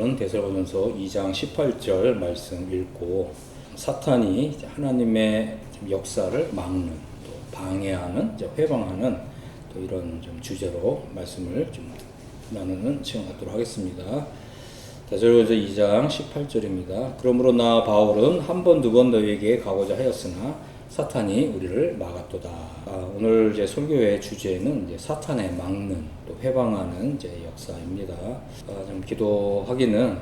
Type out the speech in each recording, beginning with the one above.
오늘은 데살로니가서 2장 18절 말씀 읽고 사탄이 하나님의 역사를 막는, 또 방해하는, 회방하는 또 이런 좀 주제로 말씀을 좀 나누는 시간 갖도록 하겠습니다. 데살로니가서 2장 18절입니다. 그러므로 나 바울은 한 번, 두 번 너희에게 가고자 하였으나 사탄이 우리를 막았도다. 오늘 제 설교의 주제는 이제 사탄의 막는, 또 회방하는 이제 역사입니다. 좀 기도하기는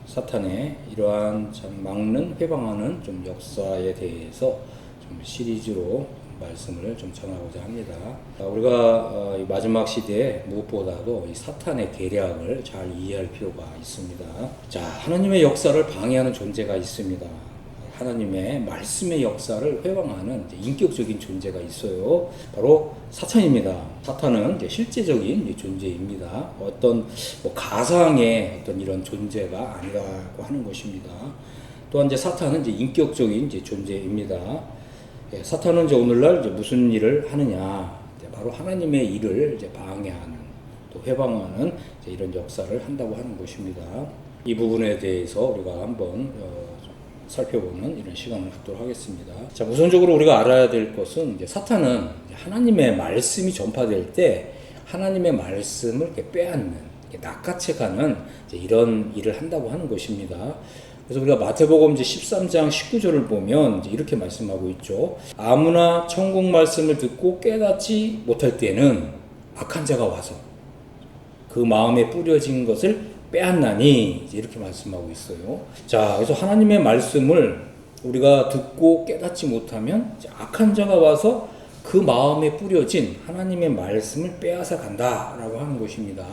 사탄의 이러한 참 막는, 회방하는 좀 역사에 대해서 좀 시리즈로 말씀을 좀 전하고자 합니다. 우리가 이 마지막 시대에 무엇보다도 이 사탄의 계략을 잘 이해할 필요가 있습니다. 자, 하나님의 역사를 방해하는 존재가 있습니다. 하나님의 말씀의 역사를 회방하는 인격적인 존재가 있어요. 바로 사탄입니다. 사탄은 실제적인 존재입니다. 어떤 가상의 어떤 이런 존재가 아니라고 하는 것입니다. 또한 사탄은 인격적인 존재입니다. 사탄은 오늘날 무슨 일을 하느냐? 바로 하나님의 일을 방해하는, 또 회방하는 이런 역사를 한다고 하는 것입니다. 이 부분에 대해서 우리가 한번 살펴보는 이런 시간을 갖도록 하겠습니다. 자, 우선적으로 우리가 알아야 될 것은 사탄은 하나님의 말씀이 전파될 때 하나님의 말씀을 이렇게 빼앗는, 낚아채가는 이런 일을 한다고 하는 것입니다. 그래서 우리가 마태복음 13장 19절을 보면 이렇게 말씀하고 있죠. 아무나 천국 말씀을 듣고 깨닫지 못할 때는 악한 자가 와서 그 마음에 뿌려진 것을 빼앗나니, 이렇게 말씀하고 있어요. 자, 그래서 하나님의 말씀을 우리가 듣고 깨닫지 못하면 악한 자가 와서 그 마음에 뿌려진 하나님의 말씀을 빼앗아 간다라고 하는 것입니다.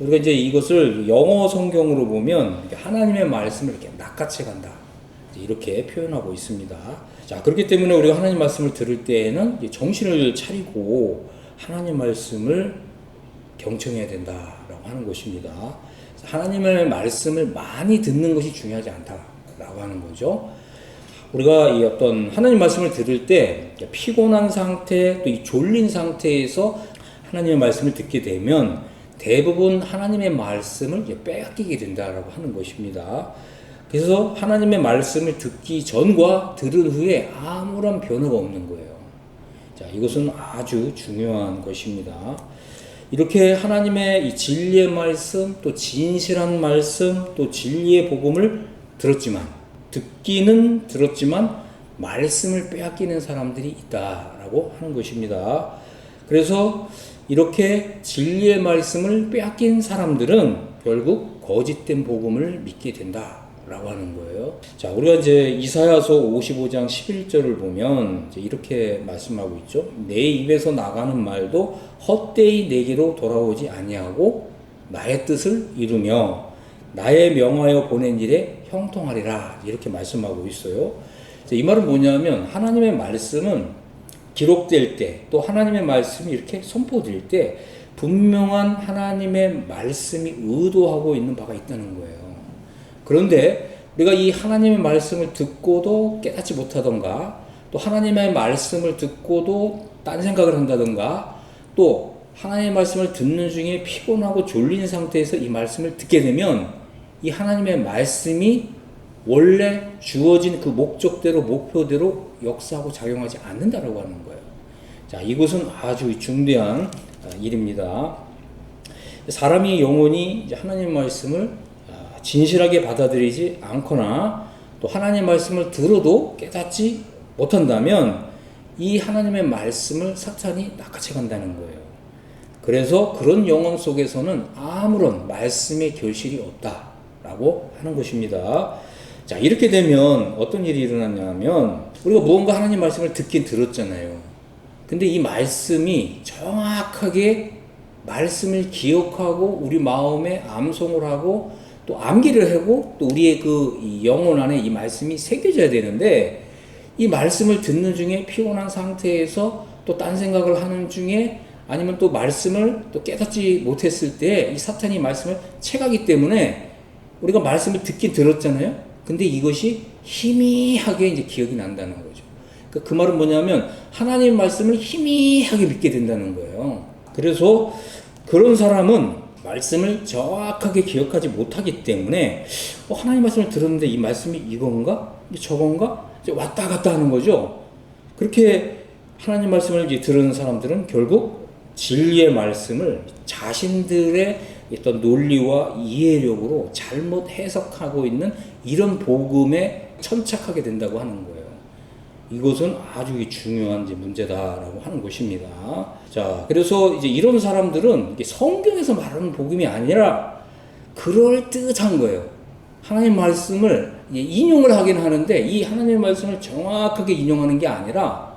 우리가 이제 이것을 영어 성경으로 보면 하나님의 말씀을 이렇게 낚아채 간다, 이렇게 표현하고 있습니다. 자, 그렇기 때문에 우리가 하나님 말씀을 들을 때에는 정신을 차리고 하나님 말씀을 경청해야 된다라고 하는 것입니다. 하나님의 말씀을 많이 듣는 것이 중요하지 않다라고 하는 거죠. 우리가 이 어떤 하나님 말씀을 들을 때 피곤한 상태, 또 이 졸린 상태에서 하나님의 말씀을 듣게 되면 대부분 하나님의 말씀을 빼앗기게 된다라고 하는 것입니다. 그래서 하나님의 말씀을 듣기 전과 들은 후에 아무런 변화가 없는 거예요. 자, 이것은 아주 중요한 것입니다. 이렇게 하나님의 이 진리의 말씀, 또 진실한 말씀, 또 진리의 복음을 듣기는 들었지만 말씀을 빼앗기는 사람들이 있다라고 하는 것입니다. 그래서 이렇게 진리의 말씀을 빼앗긴 사람들은 결국 거짓된 복음을 믿게 된다라고 하는 거예요. 자, 우리가 이제 이사야서 55장 11절을 보면 이렇게 말씀하고 있죠. 내 입에서 나가는 말도 헛되이 내게로 돌아오지 아니하고 나의 뜻을 이루며 나의 명하여 보낸 일에 형통하리라, 이렇게 말씀하고 있어요. 이 말은 뭐냐면 하나님의 말씀은 기록될 때, 또 하나님의 말씀이 이렇게 선포될 때 분명한 하나님의 말씀이 의도하고 있는 바가 있다는 거예요. 그런데 우리가 이 하나님의 말씀을 듣고도 깨닫지 못하던가, 또 하나님의 말씀을 듣고도 딴 생각을 한다던가, 또 하나님의 말씀을 듣는 중에 피곤하고 졸린 상태에서 이 말씀을 듣게 되면 이 하나님의 말씀이 원래 주어진 그 목적대로, 목표대로 역사하고 작용하지 않는다라고 하는 거예요. 자, 이것은 아주 중대한 일입니다. 사람이 영혼이 하나님의 말씀을 진실하게 받아들이지 않거나, 또 하나님의 말씀을 들어도 깨닫지 못한다면 이 하나님의 말씀을 사탄이 낚아채 간다는 거예요. 그래서 그런 영혼 속에서는 아무런 말씀의 결실이 없다라고 하는 것입니다. 자, 이렇게 되면 어떤 일이 일어나냐면 우리가 무언가 하나님 말씀을 듣긴 들었잖아요. 근데 이 말씀이 정확하게 말씀을 기억하고 우리 마음에 암송을 하고 또 암기를 하고 또 우리의 그 영혼 안에 이 말씀이 새겨져야 되는데, 이 말씀을 듣는 중에 피곤한 상태에서 또 딴 생각을 하는 중에, 아니면 또 말씀을 또 깨닫지 못했을 때 이 사탄이 말씀을 채가기 때문에 우리가 말씀을 듣긴 들었잖아요. 근데 이것이 희미하게 이제 기억이 난다는 거죠. 그 말은 뭐냐면 하나님의 말씀을 희미하게 믿게 된다는 거예요. 그래서 그런 사람은 말씀을 정확하게 기억하지 못하기 때문에 하나님 말씀을 들었는데 이 말씀이 이건가? 저건가? 이제 왔다 갔다 하는 거죠. 그렇게 하나님 말씀을 이제 들은 사람들은 결국 진리의 말씀을 자신들의 어떤 논리와 이해력으로 잘못 해석하고 있는 이런 복음에 천착하게 된다고 하는 거예요. 이것은 아주 중요한 이제 문제다라고 하는 것입니다. 자, 그래서 이제 이런 사람들은 성경에서 말하는 복음이 아니라 그럴듯한 거예요. 하나님 말씀을 인용을 하긴 하는데 이 하나님의 말씀을 정확하게 인용하는 게 아니라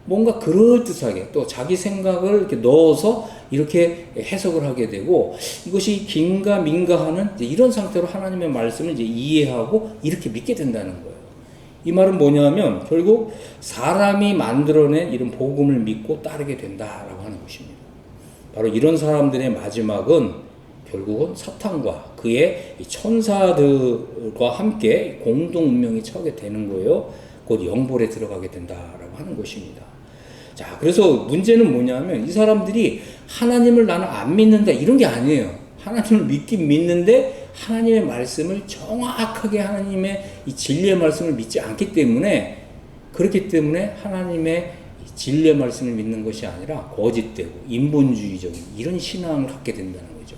뭔가 그럴듯하게 또 자기 생각을 이렇게 넣어서 이렇게 해석을 하게 되고 이것이 긴가민가 하는 이런 상태로 하나님의 말씀을 이제 이해하고 이렇게 믿게 된다는 거예요. 이 말은 뭐냐면 결국 사람이 만들어낸 이런 복음을 믿고 따르게 된다라고 하는 것입니다. 바로 이런 사람들의 마지막은 결국은 사탄과 그의 천사들과 함께 공동 운명이 처하게 되는 거예요. 곧 영벌에 들어가게 된다라고 하는 것입니다. 자, 그래서 문제는 뭐냐면 이 사람들이 하나님을 나는 안 믿는다 이런 게 아니에요. 하나님을 믿긴 믿는데 하나님의 말씀을 정확하게 하나님의 이 진리의 말씀을 믿지 않기 때문에 그렇기 때문에 하나님의 진리의 말씀을 믿는 것이 아니라 거짓되고 인본주의적인 이런 신앙을 갖게 된다는 거죠.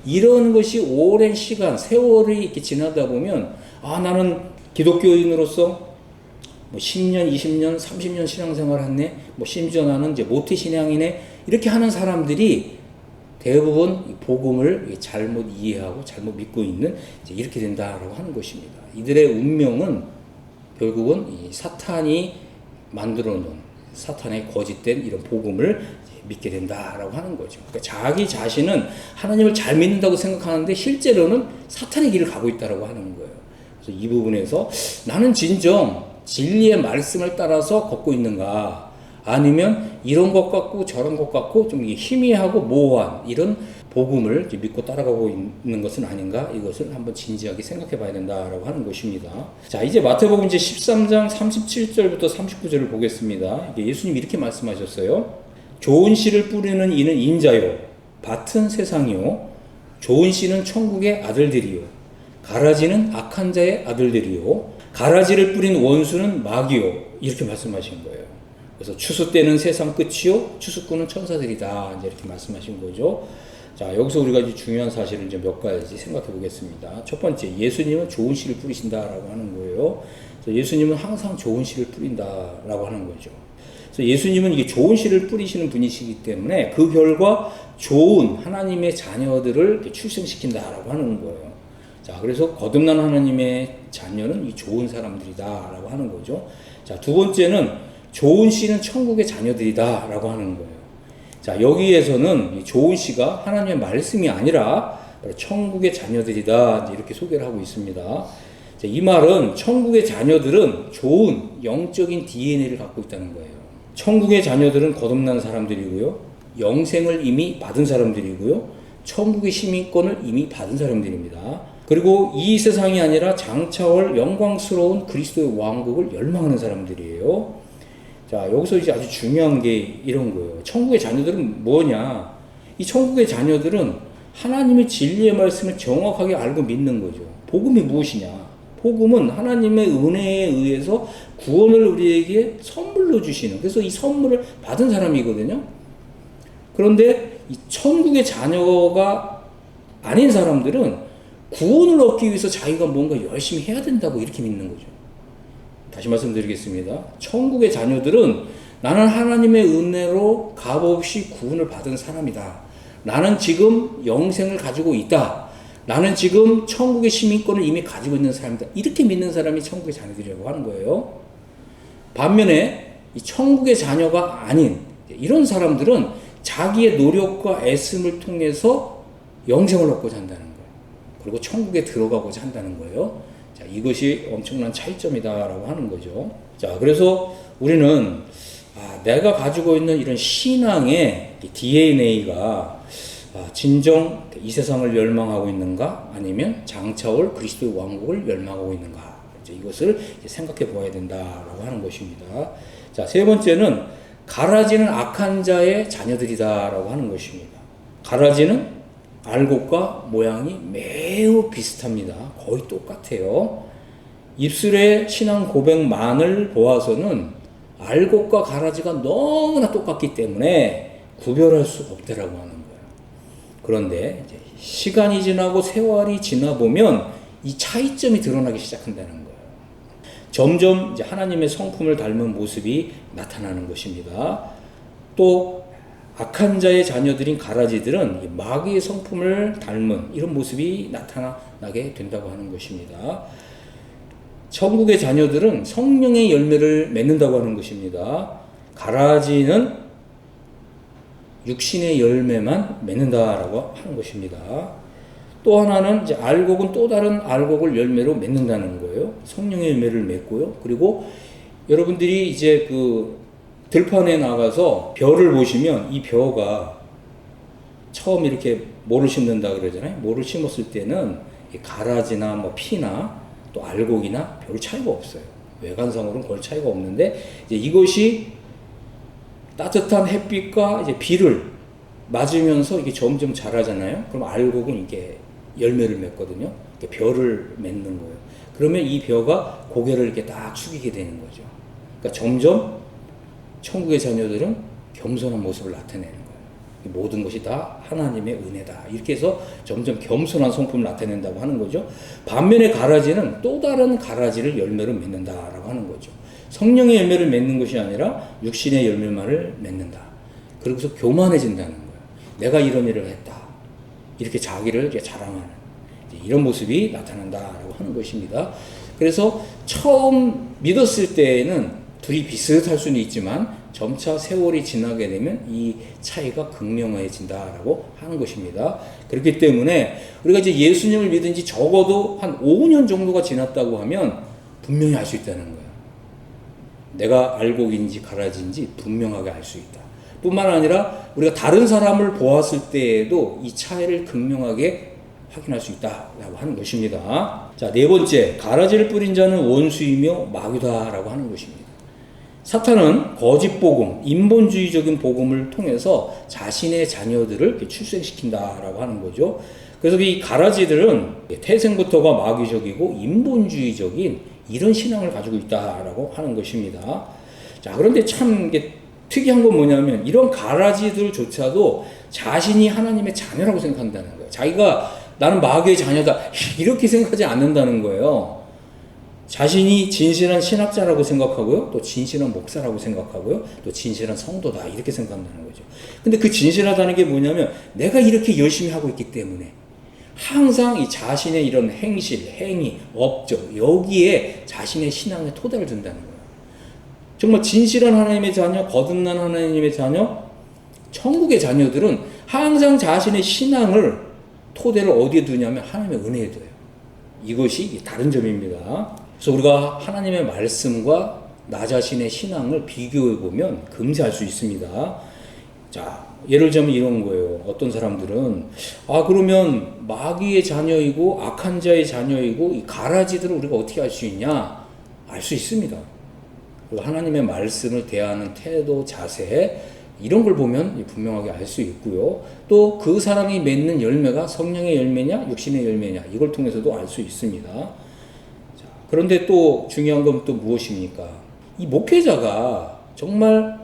이런 것이 오랜 시간, 세월이 이렇게 지나다 보면 나는 기독교인으로서 10년, 20년, 30년 신앙생활 했네. 심지어 나는 이제 모태 신앙이네. 이렇게 하는 사람들이 대부분 복음을 잘못 이해하고 잘못 믿고 있는 이렇게 된다라고 하는 것입니다. 이들의 운명은 결국은 이 사탄이 만들어 놓은 사탄의 거짓된 이런 복음을 믿게 된다라고 하는 거죠. 그러니까 자기 자신은 하나님을 잘 믿는다고 생각하는데 실제로는 사탄의 길을 가고 있다라고 하는 거예요. 그래서 이 부분에서 나는 진정 진리의 말씀을 따라서 걷고 있는가 아니면 이런 것 같고 저런 것 같고 좀 희미하고 모호한 이런 복음을 믿고 따라가고 있는 것은 아닌가 이것을 한번 진지하게 생각해 봐야 된다라고 하는 것입니다. 자, 이제 마태복음 이제 13장 37절부터 39절을 보겠습니다. 예수님이 이렇게 말씀하셨어요. 좋은 씨를 뿌리는 이는 인자요 밭은 세상이요 좋은 씨는 천국의 아들들이요 가라지는 악한 자의 아들들이요 가라지를 뿌린 원수는 마귀요 이렇게 말씀하신 거예요. 그래서 추수 때는 세상 끝이요 추수꾼은 천사들이다 이제 이렇게 말씀하신 거죠. 자, 여기서 우리가 이제 중요한 사실을 이제 몇 가지 생각해 보겠습니다. 첫 번째, 예수님은 좋은 씨를 뿌리신다라고 하는 거예요. 그래서 예수님은 항상 좋은 씨를 뿌린다라고 하는 거죠. 그래서 예수님은 이게 좋은 씨를 뿌리시는 분이시기 때문에 그 결과 좋은 하나님의 자녀들을 출생시킨다라고 하는 거예요. 자, 그래서 거듭난 하나님의 자녀는 이 좋은 사람들이다라고 하는 거죠. 자, 두 번째는 좋은 씨는 천국의 자녀들이다라고 하는 거예요. 자, 여기에서는 이 좋은 씨가 하나님의 말씀이 아니라 천국의 자녀들이다 이렇게 소개를 하고 있습니다. 자, 이 말은 천국의 자녀들은 좋은 영적인 DNA를 갖고 있다는 거예요. 천국의 자녀들은 거듭난 사람들이고요. 영생을 이미 받은 사람들이고요. 천국의 시민권을 이미 받은 사람들입니다. 그리고 이 세상이 아니라 장차올 영광스러운 그리스도의 왕국을 열망하는 사람들이에요. 자, 여기서 이제 아주 중요한 게 이런 거예요. 천국의 자녀들은 뭐냐? 이 천국의 자녀들은 하나님의 진리의 말씀을 정확하게 알고 믿는 거죠. 복음이 무엇이냐? 복음은 하나님의 은혜에 의해서 구원을 우리에게 선물로 주시는, 그래서 이 선물을 받은 사람이거든요. 그런데 이 천국의 자녀가 아닌 사람들은 구원을 얻기 위해서 자기가 뭔가 열심히 해야 된다고 이렇게 믿는 거죠. 다시 말씀드리겠습니다. 천국의 자녀들은 나는 하나님의 은혜로 값없이 구원을 받은 사람이다. 나는 지금 영생을 가지고 있다. 나는 지금 천국의 시민권을 이미 가지고 있는 사람이다. 이렇게 믿는 사람이 천국의 자녀들이라고 하는 거예요. 반면에 이 천국의 자녀가 아닌 이런 사람들은 자기의 노력과 애씀을 통해서 영생을 얻고자 한다는 거예요. 그리고 천국에 들어가고자 한다는 거예요. 자, 이것이 엄청난 차이점이다라고 하는 거죠. 자, 그래서 우리는 내가 가지고 있는 이런 신앙의 DNA가 진정 이 세상을 열망하고 있는가 아니면 장차올 그리스도의 왕국을 열망하고 있는가 이것을 생각해 보아야 된다라고 하는 것입니다. 자, 세 번째는 가라지는 악한 자의 자녀들이다라고 하는 것입니다. 가라지는 알곡과 모양이 매우 비슷합니다. 거의 똑같아요. 입술의 신앙 고백만을 보아서는 알곡과 가라지가 너무나 똑같기 때문에 구별할 수 없다라고 하는 거예요. 그런데 이제 시간이 지나고 세월이 지나 보면 이 차이점이 드러나기 시작한다는 거예요. 점점 이제 하나님의 성품을 닮은 모습이 나타나는 것입니다. 또 악한 자의 자녀들인 가라지들은 마귀의 성품을 닮은 이런 모습이 나타나게 된다고 하는 것입니다. 천국의 자녀들은 성령의 열매를 맺는다고 하는 것입니다. 가라지는 육신의 열매만 맺는다라고 하는 것입니다. 또 하나는 이제 알곡은 또 다른 알곡을 열매로 맺는다는 거예요. 성령의 열매를 맺고요. 그리고 여러분들이 이제 그 들판에 나가서 벼를 보시면 이 벼가 처음 이렇게 모를 심는다 그러잖아요. 모를 심었을 때는 가라지나 뭐 피나 또 알곡이나 별 차이가 없어요. 외관상으로는 별 차이가 없는데 이제 이것이 따뜻한 햇빛과 이제 비를 맞으면서 이게 점점 자라잖아요. 그럼 알곡은 이게 열매를 맺거든요. 벼를 맺는 거예요. 그러면 이 벼가 고개를 이렇게 딱 숙이게 되는 거죠. 그러니까 점점 천국의 자녀들은 겸손한 모습을 나타내는 거예요. 모든 것이 다 하나님의 은혜다. 이렇게 해서 점점 겸손한 성품을 나타낸다고 하는 거죠. 반면에 가라지는 또 다른 가라지를 열매로 맺는다라고 하는 거죠. 성령의 열매를 맺는 것이 아니라 육신의 열매만을 맺는다. 그러고서 교만해진다는 거예요. 내가 이런 일을 했다. 이렇게 자기를 이렇게 자랑하는 이런 모습이 나타난다라고 하는 것입니다. 그래서 처음 믿었을 때에는 둘이 비슷할 수는 있지만 점차 세월이 지나게 되면 이 차이가 극명해진다라고 하는 것입니다. 그렇기 때문에 우리가 이제 예수님을 믿은 지 적어도 한 5년 정도가 지났다고 하면 분명히 알 수 있다는 거예요. 내가 알곡인지 가라지인지 분명하게 알 수 있다. 뿐만 아니라 우리가 다른 사람을 보았을 때에도 이 차이를 극명하게 확인할 수 있다라고 하는 것입니다. 자, 네 번째, 가라지를 뿌린 자는 원수이며 마귀다라고 하는 것입니다. 사탄은 거짓 복음, 인본주의적인 복음을 통해서 자신의 자녀들을 출생시킨다라고 하는 거죠. 그래서 이 가라지들은 태생부터가 마귀적이고 인본주의적인 이런 신앙을 가지고 있다라고 하는 것입니다. 자, 그런데 참 특이한 건 뭐냐면 이런 가라지들조차도 자신이 하나님의 자녀라고 생각한다는 거예요. 자기가 나는 마귀의 자녀다 이렇게 생각하지 않는다는 거예요. 자신이 진실한 신학자라고 생각하고요. 또 진실한 목사라고 생각하고요. 또 진실한 성도다 이렇게 생각한다는 거죠. 근데 그 진실하다는 게 뭐냐면 내가 이렇게 열심히 하고 있기 때문에 항상 이 자신의 이런 행실, 행위, 업적 여기에 자신의 신앙의 토대를 둔다는 거예요. 정말 진실한 하나님의 자녀, 거듭난 하나님의 자녀, 천국의 자녀들은 항상 자신의 신앙을 토대를 어디에 두냐면 하나님의 은혜에 둬요. 이것이 다른 점입니다. 그래서 우리가 하나님의 말씀과 나 자신의 신앙을 비교해 보면 금세 알 수 있습니다. 자, 예를 들자면 이런 거예요. 어떤 사람들은 그러면 마귀의 자녀이고 악한 자의 자녀이고 이 가라지들을 우리가 어떻게 알 수 있냐? 알 수 있습니다. 그리고 하나님의 말씀을 대하는 태도, 자세 이런 걸 보면 분명하게 알 수 있고요. 또 그 사람이 맺는 열매가 성령의 열매냐 육신의 열매냐 이걸 통해서도 알 수 있습니다. 자, 그런데 또 중요한 건 또 무엇입니까? 이 목회자가 정말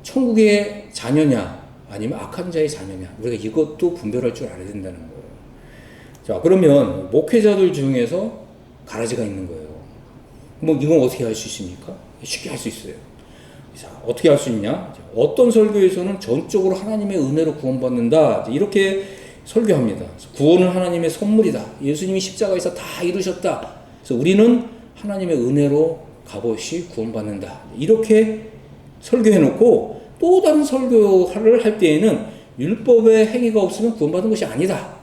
천국의 자녀냐 아니면 악한 자의 자녀냐 우리가 이것도 분별할 줄 알아야 된다는 거예요. 자, 그러면 목회자들 중에서 가라지가 있는 거예요. 뭐 이건 어떻게 할 수 있습니까? 쉽게 할 수 있어요. 자, 어떻게 할 수 있냐? 어떤 설교에서는 전적으로 하나님의 은혜로 구원받는다 이렇게 설교합니다. 구원은 하나님의 선물이다. 예수님이 십자가에서 다 이루셨다. 그래서 우리는 하나님의 은혜로 값없이 구원받는다. 이렇게 설교해놓고 또 다른 설교를 할 때에는 율법의 행위가 없으면 구원받은 것이 아니다.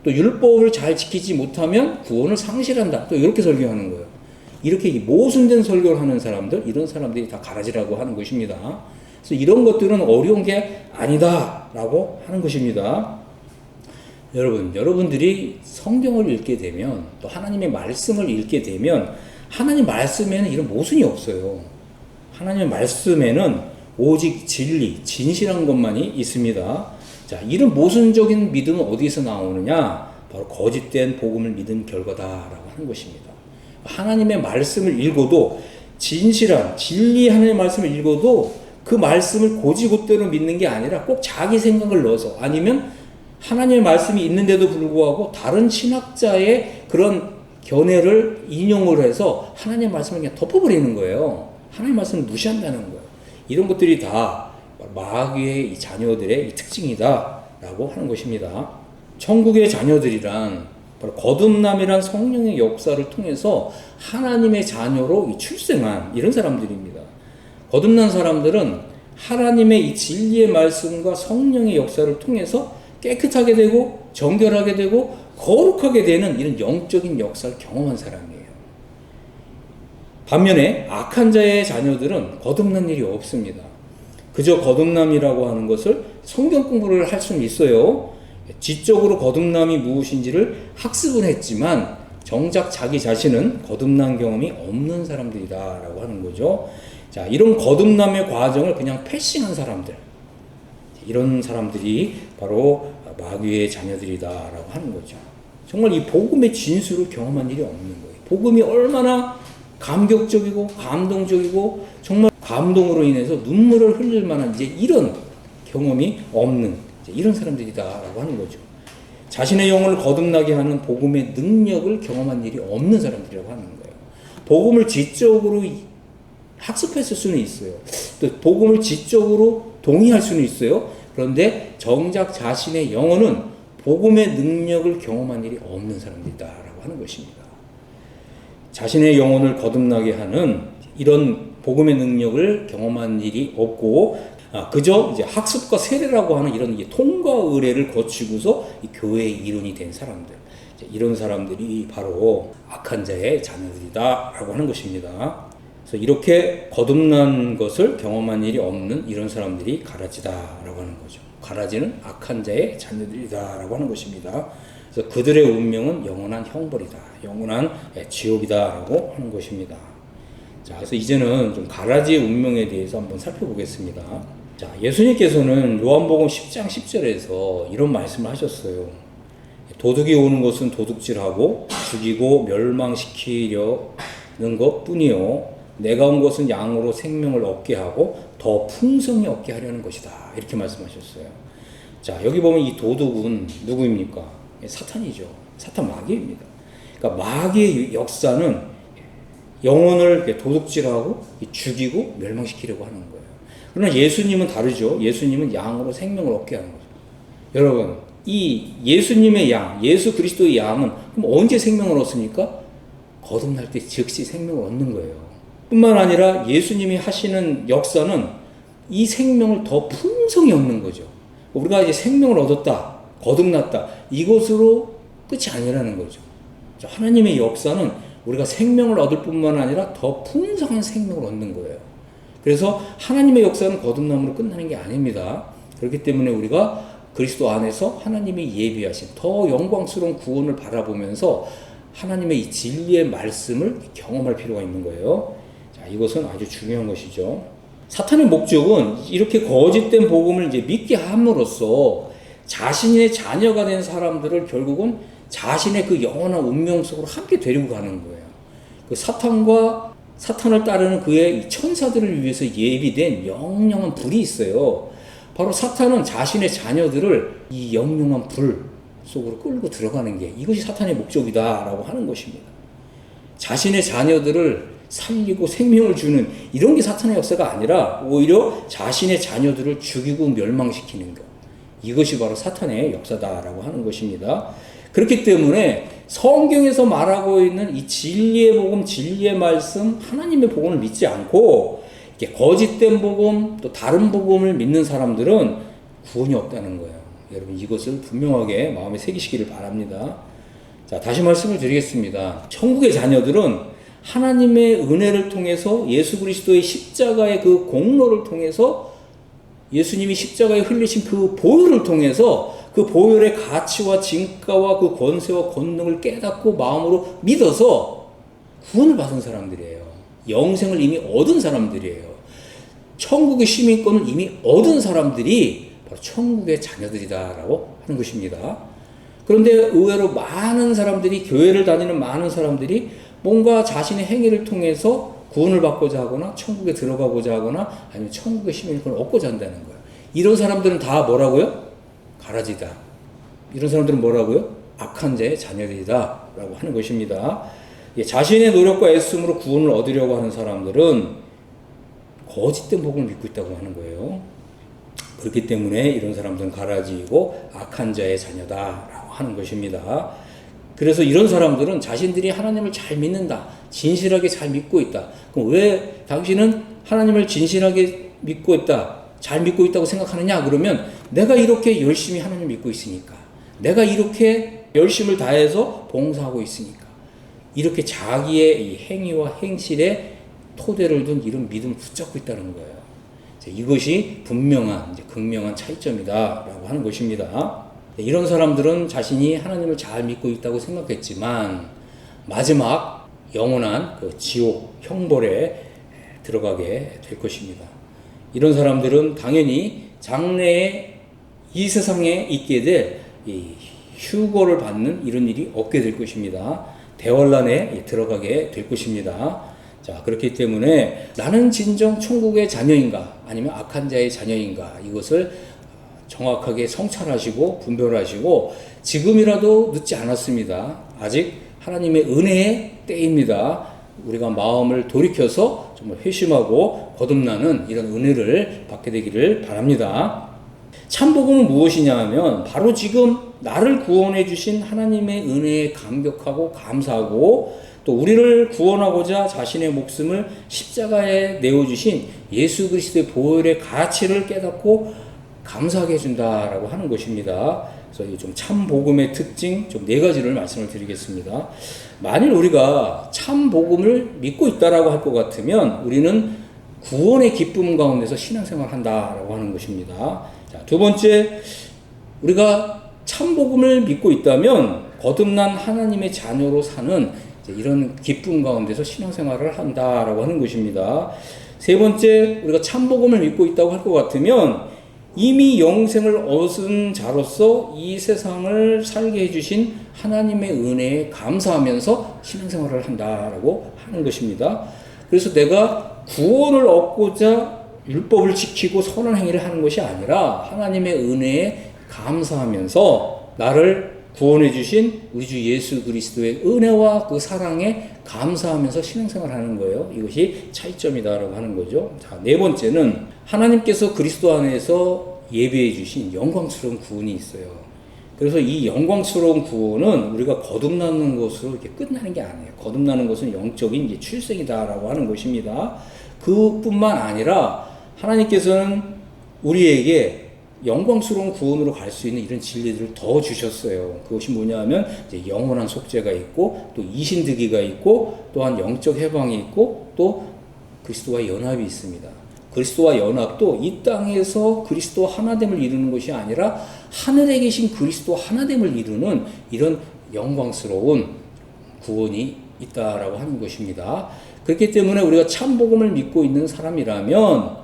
또 율법을 잘 지키지 못하면 구원을 상실한다. 또 이렇게 설교하는 거예요. 이렇게 모순된 설교를 하는 사람들, 이런 사람들이 다 가라지라고 하는 것입니다. 그래서 이런 것들은 어려운 게 아니다라고 하는 것입니다. 여러분들이 성경을 읽게 되면 또 하나님의 말씀을 읽게 되면 하나님 말씀에는 이런 모순이 없어요. 하나님의 말씀에는 오직 진리, 진실한 것만이 있습니다. 자, 이런 모순적인 믿음은 어디서 나오느냐? 바로 거짓된 복음을 믿은 결과다라고 하는 것입니다. 하나님의 말씀을 읽어도 진실한 진리 하나님의 말씀을 읽어도 그 말씀을 곧이곧대로 믿는 게 아니라 꼭 자기 생각을 넣어서, 아니면 하나님의 말씀이 있는데도 불구하고 다른 신학자의 그런 견해를 인용을 해서 하나님의 말씀을 그냥 덮어버리는 거예요. 하나님의 말씀을 무시한다는 거예요. 이런 것들이 다 마귀의 이 자녀들의 이 특징이다라고 하는 것입니다. 천국의 자녀들이란 바로 거듭남이란 성령의 역사를 통해서 하나님의 자녀로 출생한 이런 사람들입니다. 거듭난 사람들은 하나님의 이 진리의 말씀과 성령의 역사를 통해서 깨끗하게 되고 정결하게 되고 거룩하게 되는 이런 영적인 역사를 경험한 사람이에요. 반면에 악한 자의 자녀들은 거듭난 일이 없습니다. 그저 거듭남이라고 하는 것을 성경 공부를 할 수는 있어요. 지적으로 거듭남이 무엇인지를 학습은 했지만 정작 자기 자신은 거듭난 경험이 없는 사람들이다라고 하는 거죠. 자, 이런 거듭남의 과정을 그냥 패싱한 사람들, 이런 사람들이 바로 마귀의 자녀들이다라고 하는 거죠. 정말 이 복음의 진수를 경험한 일이 없는 거예요. 복음이 얼마나 감격적이고 감동적이고 정말 감동으로 인해서 눈물을 흘릴 만한 이제 이런 경험이 없는 이런 사람들이다라고 하는 거죠. 자신의 영혼을 거듭나게 하는 복음의 능력을 경험한 일이 없는 사람들이라고 하는 거예요. 복음을 지적으로 학습했을 수는 있어요. 또 복음을 지적으로 동의할 수는 있어요. 그런데 정작 자신의 영혼은 복음의 능력을 경험한 일이 없는 사람들이다라고 하는 것입니다. 자신의 영혼을 거듭나게 하는 이런 복음의 능력을 경험한 일이 없고 그저 이제 학습과 세례라고 하는 이런 통과 의례를 거치고서 이 교회의 일원이 된 사람들, 이런 사람들이 바로 악한 자의 자녀들이다라고 하는 것입니다. 그래서 이렇게 거듭난 것을 경험한 일이 없는 이런 사람들이 가라지다라고 하는 거죠. 가라지는 악한 자의 자녀들이다라고 하는 것입니다. 그래서 그들의 운명은 영원한 형벌이다, 영원한 지옥이다라고 하는 것입니다. 자, 그래서 이제는 좀 가라지의 운명에 대해서 한번 살펴보겠습니다. 자, 예수님께서는 요한복음 10장 10절에서 이런 말씀을 하셨어요. 도둑이 오는 것은 도둑질하고 죽이고 멸망시키려는 것뿐이요, 내가 온 것은 양으로 생명을 얻게 하고 더 풍성히 얻게 하려는 것이다, 이렇게 말씀하셨어요. 자, 여기 보면 이 도둑은 누구입니까? 사탄이죠. 사탄 마귀입니다. 그러니까 마귀의 역사는 영혼을 도둑질하고 죽이고 멸망시키려고 하는 거예요. 그러나 예수님은 다르죠. 예수님은 양으로 생명을 얻게 하는 거죠. 여러분, 이 예수님의 양, 예수 그리스도의 양은 그럼 언제 생명을 얻습니까? 거듭날 때 즉시 생명을 얻는 거예요. 뿐만 아니라 예수님이 하시는 역사는 이 생명을 더 풍성히 얻는 거죠. 우리가 이제 생명을 얻었다, 거듭났다, 이것으로 끝이 아니라는 거죠. 하나님의 역사는 우리가 생명을 얻을 뿐만 아니라 더 풍성한 생명을 얻는 거예요. 그래서 하나님의 역사는 거듭남으로 끝나는 게 아닙니다. 그렇기 때문에 우리가 그리스도 안에서 하나님이 예비하신 더 영광스러운 구원을 바라보면서 하나님의 이 진리의 말씀을 경험할 필요가 있는 거예요. 자, 이것은 아주 중요한 것이죠. 사탄의 목적은 이렇게 거짓된 복음을 이제 믿게 함으로써 자신의 자녀가 된 사람들을 결국은 자신의 그 영원한 운명 속으로 함께 데리고 가는 거예요. 그 사탄을 따르는 그의 이 천사들을 위해서 예비된 영영한 불이 있어요. 바로 사탄은 자신의 자녀들을 이 영영한 불 속으로 끌고 들어가는 게 이것이 사탄의 목적이다라고 하는 것입니다. 자신의 자녀들을 살리고 생명을 주는 이런 게 사탄의 역사가 아니라 오히려 자신의 자녀들을 죽이고 멸망시키는 것, 이것이 바로 사탄의 역사다라고 하는 것입니다. 그렇기 때문에 성경에서 말하고 있는 이 진리의 복음, 진리의 말씀, 하나님의 복음을 믿지 않고 이렇게 거짓된 복음, 또 다른 복음을 믿는 사람들은 구원이 없다는 거예요. 여러분, 이것을 분명하게 마음에 새기시기를 바랍니다. 자, 다시 말씀을 드리겠습니다. 천국의 자녀들은 하나님의 은혜를 통해서 예수 그리스도의 십자가의 그 공로를 통해서 예수님이 십자가에 흘리신 그 보혈을 통해서 그 보혈의 가치와 진가와 그 권세와 권능을 깨닫고 마음으로 믿어서 구원을 받은 사람들이에요. 영생을 이미 얻은 사람들이에요. 천국의 시민권을 이미 얻은 사람들이 바로 천국의 자녀들이다라고 하는 것입니다. 그런데 의외로 많은 사람들이, 교회를 다니는 많은 사람들이 뭔가 자신의 행위를 통해서 구원을 받고자 하거나 천국에 들어가고자 하거나 아니면 천국의 시민권을 얻고자 한다는 거예요. 이런 사람들은 다 뭐라고요? 가라지다. 이런 사람들은 뭐라고요? 악한 자의 자녀들이다 라고 하는 것입니다. 자신의 노력과 애씀으로 구원을 얻으려고 하는 사람들은 거짓된 복음을 믿고 있다고 하는 거예요. 그렇기 때문에 이런 사람들은 가라지이고 악한 자의 자녀다라고 하는 것입니다. 그래서 이런 사람들은 자신들이 하나님을 잘 믿는다, 진실하게 잘 믿고 있다. 그럼 왜 당신은 하나님을 진실하게 믿고 있다, 잘 믿고 있다고 생각하느냐? 그러면 내가 이렇게 열심히 하나님을 믿고 있으니까, 내가 이렇게 열심을 다해서 봉사하고 있으니까, 이렇게 자기의 이 행위와 행실에 토대를 둔 이런 믿음을 붙잡고 있다는 거예요. 이것이 분명한, 극명한 차이점이다라고 하는 것입니다. 이런 사람들은 자신이 하나님을 잘 믿고 있다고 생각했지만 마지막 영원한 그 지옥 형벌에 들어가게 될 것입니다. 이런 사람들은 당연히 장래에 이 세상에 있게 될 이 휴거를 받는 이런 일이 없게 될 것입니다. 대환란에 들어가게 될 것입니다. 자, 그렇기 때문에 나는 진정 천국의 자녀인가 아니면 악한 자의 자녀인가, 이것을 정확하게 성찰하시고 분별하시고 지금이라도 늦지 않았습니다. 아직 하나님의 은혜의 때입니다. 우리가 마음을 돌이켜서 정말 회심하고 거듭나는 이런 은혜를 받게 되기를 바랍니다. 참복음은 무엇이냐 하면 바로 지금 나를 구원해 주신 하나님의 은혜에 감격하고 감사하고 또 우리를 구원하고자 자신의 목숨을 십자가에 내어주신 예수 그리스도의 보혈의 가치를 깨닫고 감사하게 해준다라고 하는 것입니다. 그래서 좀 참복음의 특징 좀 4가지를 말씀을 드리겠습니다. 만일 우리가 참복음을 믿고 있다라고 할 것 같으면 우리는 구원의 기쁨 가운데서 신앙생활을 한다라고 하는 것입니다. 자, 두 번째, 우리가 참복음을 믿고 있다면 거듭난 하나님의 자녀로 사는 이런 기쁨 가운데서 신앙생활을 한다라고 하는 것입니다. 세 번째, 우리가 참복음을 믿고 있다고 할 것 같으면 이미 영생을 얻은 자로서 이 세상을 살게 해주신 하나님의 은혜에 감사하면서 신앙생활을 한다라고 하는 것입니다. 그래서 내가 구원을 얻고자 율법을 지키고 선한 행위를 하는 것이 아니라 하나님의 은혜에 감사하면서 나를 구원해 주신 우리 주 예수 그리스도의 은혜와 그 사랑에 감사하면서 신앙생활을 하는 거예요. 이것이 차이점이다라고 하는 거죠. 자, 네 번째는 하나님께서 그리스도 안에서 예비해 주신 영광스러운 구원이 있어요. 그래서 이 영광스러운 구원은 우리가 거듭나는 것으로 이렇게 끝나는 게 아니에요. 거듭나는 것은 영적인 이제 출생이다라고 하는 것입니다. 그뿐만 아니라 하나님께서는 우리에게 영광스러운 구원으로 갈 수 있는 이런 진리들을 더 주셨어요. 그것이 뭐냐 하면 이제 영원한 속죄가 있고 또 이신득이가 있고 또한 영적 해방이 있고 또 그리스도와 연합이 있습니다. 그리스도와 연합도 이 땅에서 그리스도와 하나됨을 이루는 것이 아니라 하늘에 계신 그리스도와 하나됨을 이루는 이런 영광스러운 구원이 있다라고 하는 것입니다. 그렇기 때문에 우리가 참복음을 믿고 있는 사람이라면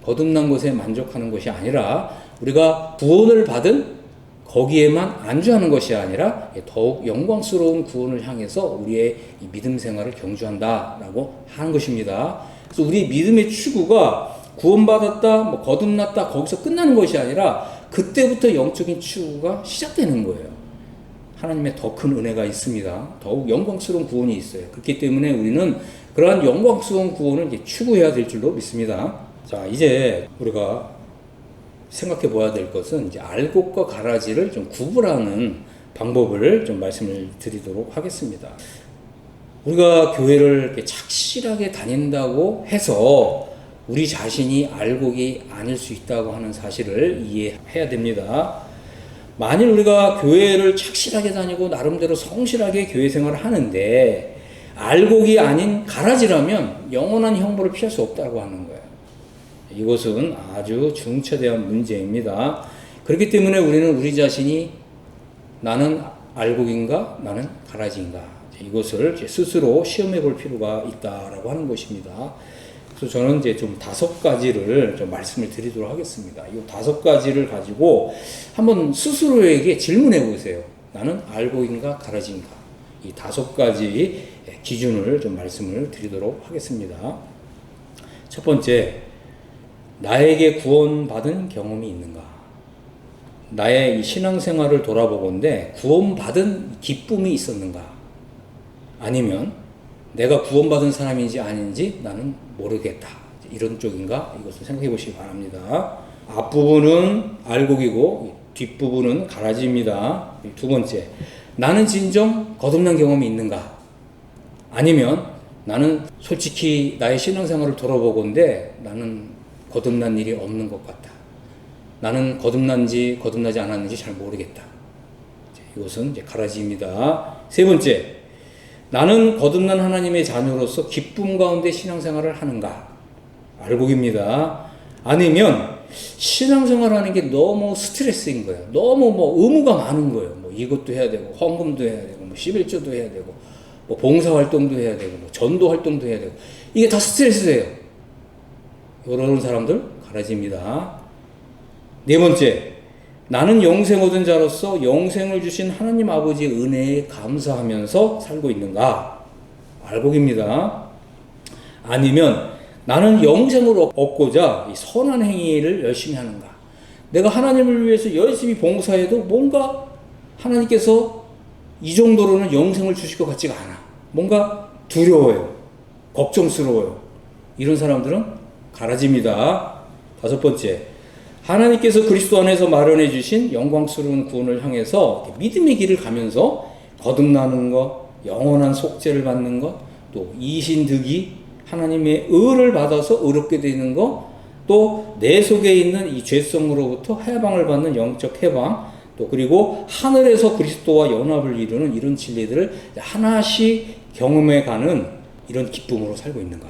거듭난 것에 만족하는 것이 아니라 우리가 구원을 받은 거기에만 안주하는 것이 아니라 더욱 영광스러운 구원을 향해서 우리의 이 믿음 생활을 경주한다라고 하는 것입니다. 그래서 우리의 믿음의 추구가 구원받았다, 거듭났다 거기서 끝나는 것이 아니라 그때부터 영적인 추구가 시작되는 거예요. 하나님의 더 큰 은혜가 있습니다. 더욱 영광스러운 구원이 있어요. 그렇기 때문에 우리는 그러한 영광스러운 구원을 추구해야 될 줄로 믿습니다. 자, 이제 우리가 생각해 보아야 될 것은 이제 알곡과 가라지를 좀 구분하는 방법을 좀 말씀을 드리도록 하겠습니다. 우리가 교회를 이렇게 착실하게 다닌다고 해서 우리 자신이 알곡이 아닐 수 있다고 하는 사실을 이해해야 됩니다. 만일 우리가 교회를 착실하게 다니고 나름대로 성실하게 교회 생활을 하는데 알곡이 아닌 가라지라면 영원한 형벌을 피할 수 없다고 하는 거예요. 이것은 아주 중차대한 문제입니다. 그렇기 때문에 우리는 우리 자신이 나는 알곡인가 나는 가라지인가 이것을 스스로 시험해 볼 필요가 있다라고 하는 것입니다. 그래서 저는 이제 좀 5가지를 좀 말씀을 드리도록 하겠습니다. 이 5가지를 가지고 한번 스스로에게 질문해 보세요. 나는 알고인가 가라지인가? 이 5가지 기준을 좀 말씀을 드리도록 하겠습니다. 첫 번째, 나에게 구원받은 경험이 있는가? 나의 이 신앙생활을 돌아보건대 구원받은 기쁨이 있었는가? 아니면 내가 구원받은 사람인지 아닌지 나는 모르겠다. 이런 쪽인가? 이것을 생각해 보시기 바랍니다. 앞부분은 알곡이고 뒷부분은 가라지입니다. 두 번째, 나는 진정 거듭난 경험이 있는가? 아니면 나는 솔직히 나의 신앙생활을 돌아보건대 나는 거듭난 일이 없는 것 같다. 나는 거듭난지 거듭나지 않았는지 잘 모르겠다. 이것은 이제 가라지입니다. 세 번째, 나는 거듭난 하나님의 자녀로서 기쁨 가운데 신앙생활을 하는가? 알곡입니다. 아니면 신앙생활하는 게 너무 스트레스인 거예요. 너무 의무가 많은 거예요. 이것도 해야 되고 헌금도 해야 되고 11조도 해야 되고 봉사활동도 해야 되고 전도활동도 해야 되고 이게 다 스트레스예요. 이런 사람들 가라지입니다. 네 번째, 나는 영생 얻은 자로서 영생을 주신 하나님 아버지의 은혜에 감사하면서 살고 있는가? 알곡입니다. 아니면 나는 영생을 얻고자 이 선한 행위를 열심히 하는가? 내가 하나님을 위해서 열심히 봉사해도 뭔가 하나님께서 이 정도로는 영생을 주실 것 같지가 않아. 뭔가 두려워요. 걱정스러워요. 이런 사람들은 가라지입니다. 다섯 번째, 하나님께서 그리스도 안에서 마련해 주신 영광스러운 구원을 향해서 믿음의 길을 가면서 거듭나는 것, 영원한 속죄를 받는 것, 또 이신득이 하나님의 의를 받아서 의롭게 되는 것, 또 내 속에 있는 이 죄성으로부터 해방을 받는 영적 해방, 또 그리고 하늘에서 그리스도와 연합을 이루는 이런 진리들을 하나씩 경험해가는 이런 기쁨으로 살고 있는가?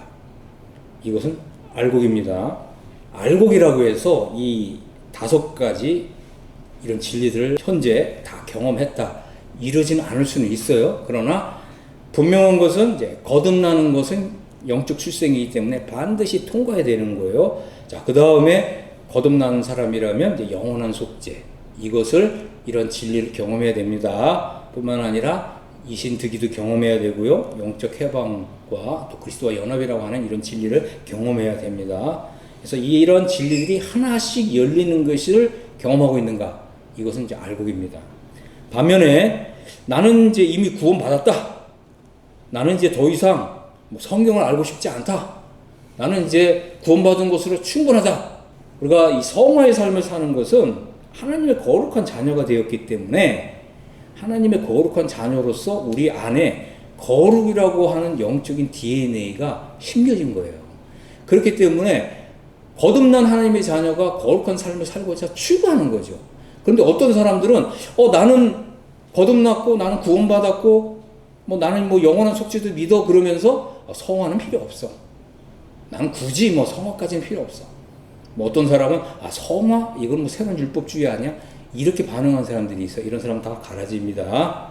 이것은 알곡입니다. 알곡이라고 해서 이 5가지 이런 진리들을 현재 다 경험했다. 이러지는 않을 수는 있어요. 그러나 분명한 것은 이제 거듭나는 것은 영적 출생이기 때문에 반드시 통과해야 되는 거예요. 자, 그 다음에 거듭나는 사람이라면 이제 영원한 속죄. 이것을 이런 진리를 경험해야 됩니다. 뿐만 아니라 이신득이도 경험해야 되고요. 영적 해방과 또 그리스도와 연합이라고 하는 이런 진리를 경험해야 됩니다. 그래서 이런 진리들이 하나씩 열리는 것을 경험하고 있는가? 이것은 이제 알곡입니다. 반면에 나는 이제 이미 구원받았다. 나는 이제 더 이상 성경을 알고 싶지 않다. 나는 이제 구원받은 것으로 충분하다. 우리가 이 성화의 삶을 사는 것은 하나님의 거룩한 자녀가 되었기 때문에 하나님의 거룩한 자녀로서 우리 안에 거룩이라고 하는 영적인 DNA가 심겨진 거예요. 그렇기 때문에 거듭난 하나님의 자녀가 거룩한 삶을 살고자 추구하는 거죠. 그런데 어떤 사람들은 나는 거듭났고 나는 구원받았고 나는 영원한 속죄도 믿어 그러면서 성화는 필요 없어. 나는 굳이 성화까지는 필요 없어. 어떤 사람은 성화? 이건 새로운 율법주의 아니야? 이렇게 반응한 사람들이 있어요. 이런 사람은 다 가라지입니다.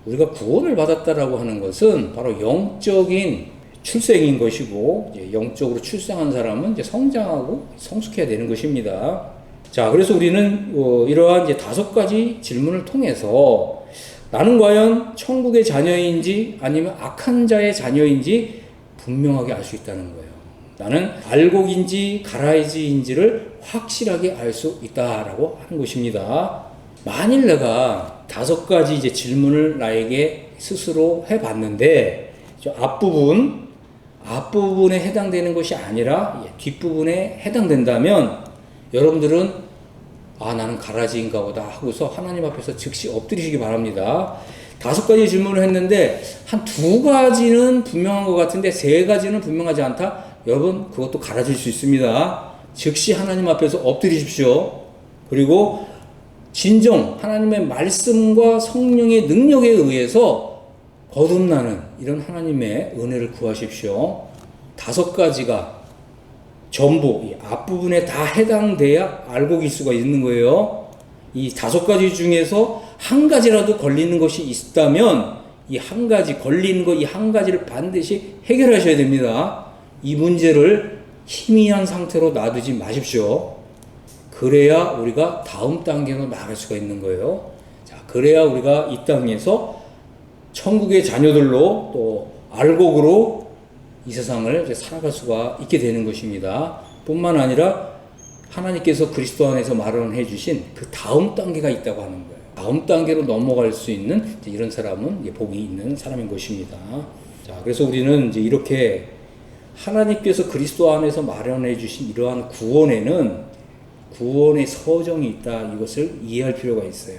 우리가 구원을 받았다라고 하는 것은 바로 영적인 출생인 것이고, 영적으로 출생한 사람은 이제 성장하고 성숙해야 되는 것입니다. 자, 그래서 우리는 이러한 이제 5가지 질문을 통해서 나는 과연 천국의 자녀인지 아니면 악한 자의 자녀인지 분명하게 알 수 있다는 거예요. 나는 알곡인지 가라지인지를 확실하게 알 수 있다라고 하는 것입니다. 만일 내가 5가지 이제 질문을 나에게 스스로 해봤는데 저 앞부분에 해당되는 것이 아니라 뒷부분에 해당된다면 여러분들은 나는 가라지인가 보다 하고서 하나님 앞에서 즉시 엎드리시기 바랍니다. 5가지 질문을 했는데 한 2가지는 분명한 것 같은데 3가지는 분명하지 않다? 여러분 그것도 가라질 수 있습니다. 즉시 하나님 앞에서 엎드리십시오. 그리고 진정 하나님의 말씀과 성령의 능력에 의해서 거듭나는 이런 하나님의 은혜를 구하십시오. 5가지가 전부 이 앞부분에 다 해당돼야 알곡일 수가 있는 거예요. 이 5가지 중에서 한 가지라도 걸리는 것이 있다면 이 한 가지 걸리는 거 이 한 가지를 반드시 해결하셔야 됩니다. 이 문제를 희미한 상태로 놔두지 마십시오. 그래야 우리가 다음 단계로 나갈 수가 있는 거예요. 자, 그래야 우리가 이 땅에서 천국의 자녀들로 또 알곡으로 이 세상을 이제 살아갈 수가 있게 되는 것입니다. 뿐만 아니라 하나님께서 그리스도 안에서 마련해 주신 그 다음 단계가 있다고 하는 거예요. 다음 단계로 넘어갈 수 있는 이제 이런 사람은 이제 복이 있는 사람인 것입니다. 자, 그래서 우리는 이제 이렇게 하나님께서 그리스도 안에서 마련해 주신 이러한 구원에는 구원의 서정이 있다. 이것을 이해할 필요가 있어요.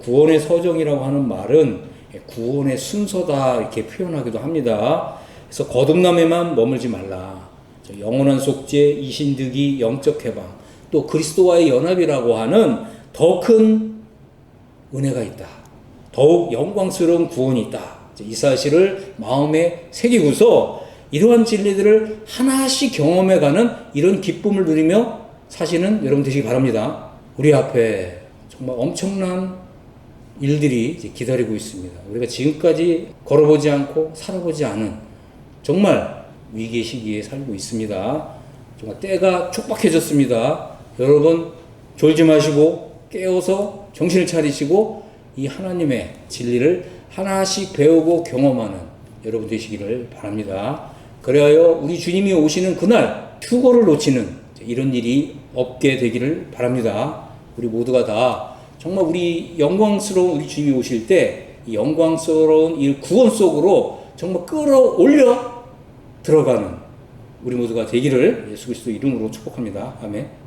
구원의 서정이라고 하는 말은 구원의 순서다 이렇게 표현하기도 합니다. 그래서 거듭남에만 머물지 말라. 영원한 속죄, 이신득이, 영적 해방, 또 그리스도와의 연합이라고 하는 더 큰 은혜가 있다. 더욱 영광스러운 구원이 있다. 이 사실을 마음에 새기고서 이러한 진리들을 하나씩 경험해가는 이런 기쁨을 누리며 사시는 여러분 되시기 바랍니다. 우리 앞에 정말 엄청난 일들이 이제 기다리고 있습니다. 우리가 지금까지 걸어보지 않고 살아보지 않은 정말 위기의 시기에 살고 있습니다. 정말 때가 촉박해졌습니다. 여러분 졸지 마시고 깨어서 정신을 차리시고 이 하나님의 진리를 하나씩 배우고 경험하는 여러분 되시기를 바랍니다. 그래야 우리 주님이 오시는 그날 휴거를 놓치는 이런 일이 없게 되기를 바랍니다. 우리 모두가 다 정말 우리 영광스러운 우리 주님이 오실 때 이 영광스러운 이 구원 속으로 정말 끌어올려 들어가는 우리 모두가 되기를 예수 그리스도 이름으로 축복합니다. 아멘.